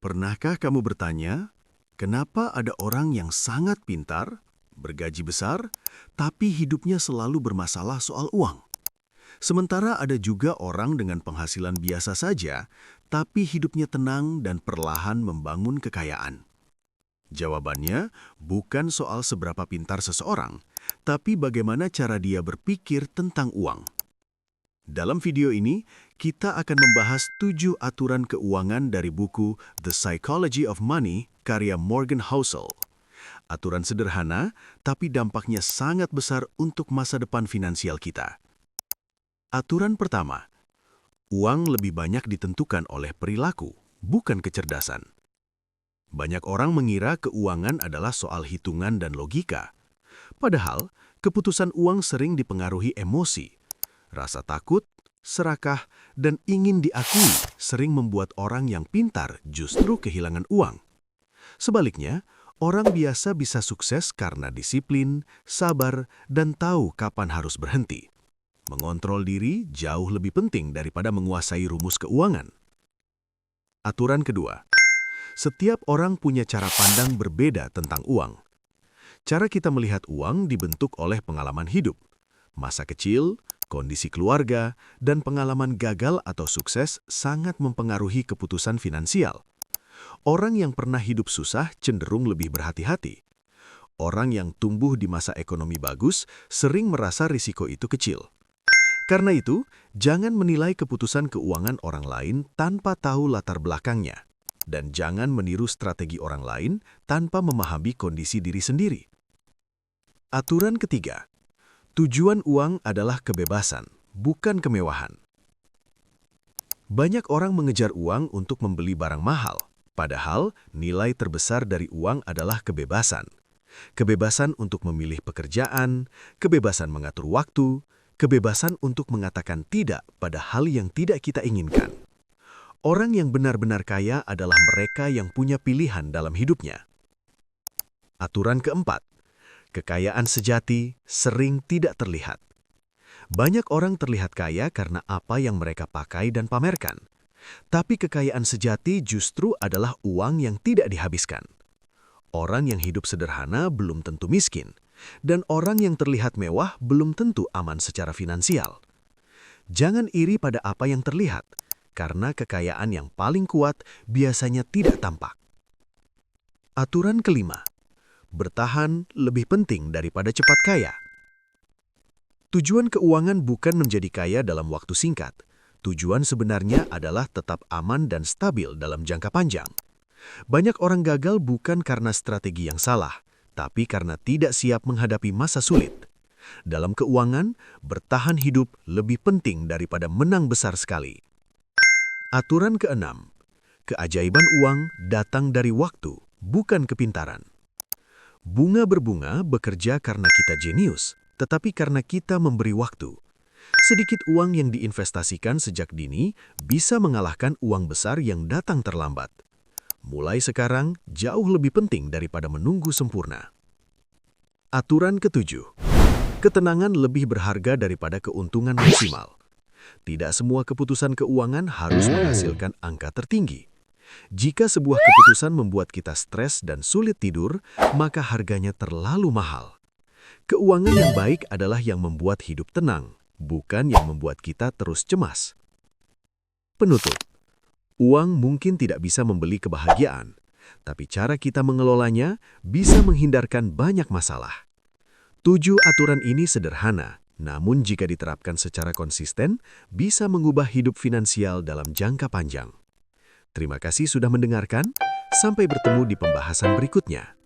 Pernahkah kamu bertanya, kenapa ada orang yang sangat pintar, bergaji besar, tapi hidupnya selalu bermasalah soal uang? Sementara ada juga orang dengan penghasilan biasa saja, tapi hidupnya tenang dan perlahan membangun kekayaan. Jawabannya bukan soal seberapa pintar seseorang, tapi bagaimana cara dia berpikir tentang uang. Dalam video ini, kita akan membahas 7 aturan keuangan dari buku The Psychology of Money karya Morgan Housel. Aturan sederhana, tapi dampaknya sangat besar untuk masa depan finansial kita. Aturan pertama, uang lebih banyak ditentukan oleh perilaku, bukan kecerdasan. Banyak orang mengira keuangan adalah soal hitungan dan logika. Padahal, keputusan uang sering dipengaruhi emosi. Rasa takut, serakah, dan ingin diakui sering membuat orang yang pintar justru kehilangan uang. Sebaliknya, orang biasa bisa sukses karena disiplin, sabar, dan tahu kapan harus berhenti. Mengontrol diri jauh lebih penting daripada menguasai rumus keuangan. Aturan kedua, setiap orang punya cara pandang berbeda tentang uang. Cara kita melihat uang dibentuk oleh pengalaman hidup, masa kecil, kondisi keluarga, dan pengalaman gagal atau sukses sangat mempengaruhi keputusan finansial. Orang yang pernah hidup susah cenderung lebih berhati-hati. Orang yang tumbuh di masa ekonomi bagus sering merasa risiko itu kecil. Karena itu, jangan menilai keputusan keuangan orang lain tanpa tahu latar belakangnya. Dan jangan meniru strategi orang lain tanpa memahami kondisi diri sendiri. Aturan ketiga, tujuan uang adalah kebebasan, bukan kemewahan. Banyak orang mengejar uang untuk membeli barang mahal, padahal nilai terbesar dari uang adalah kebebasan. Kebebasan untuk memilih pekerjaan, kebebasan mengatur waktu, kebebasan untuk mengatakan tidak pada hal yang tidak kita inginkan. Orang yang benar-benar kaya adalah mereka yang punya pilihan dalam hidupnya. Aturan keempat, kekayaan sejati sering tidak terlihat. Banyak orang terlihat kaya karena apa yang mereka pakai dan pamerkan. Tapi kekayaan sejati justru adalah uang yang tidak dihabiskan. Orang yang hidup sederhana belum tentu miskin, dan orang yang terlihat mewah belum tentu aman secara finansial. Jangan iri pada apa yang terlihat, karena kekayaan yang paling kuat biasanya tidak tampak. Aturan kelima, bertahan lebih penting daripada cepat kaya. Tujuan keuangan bukan menjadi kaya dalam waktu singkat. Tujuan sebenarnya adalah tetap aman dan stabil dalam jangka panjang. Banyak orang gagal bukan karena strategi yang salah, tapi karena tidak siap menghadapi masa sulit. Dalam keuangan, bertahan hidup lebih penting daripada menang besar sekali. Aturan keenam, keajaiban uang datang dari waktu, bukan kepintaran. Bunga berbunga bekerja karena kita jenius, tetapi karena kita memberi waktu. Sedikit uang yang diinvestasikan sejak dini bisa mengalahkan uang besar yang datang terlambat. Mulai sekarang jauh lebih penting daripada menunggu sempurna. Aturan ketujuh, ketenangan lebih berharga daripada keuntungan maksimal. Tidak semua keputusan keuangan harus menghasilkan angka tertinggi. Jika sebuah keputusan membuat kita stres dan sulit tidur, maka harganya terlalu mahal. Keuangan yang baik adalah yang membuat hidup tenang, bukan yang membuat kita terus cemas. Penutup, uang mungkin tidak bisa membeli kebahagiaan, tapi cara kita mengelolanya bisa menghindarkan banyak masalah. 7 aturan ini sederhana, namun jika diterapkan secara konsisten, bisa mengubah hidup finansial dalam jangka panjang. Terima kasih sudah mendengarkan, sampai bertemu di pembahasan berikutnya.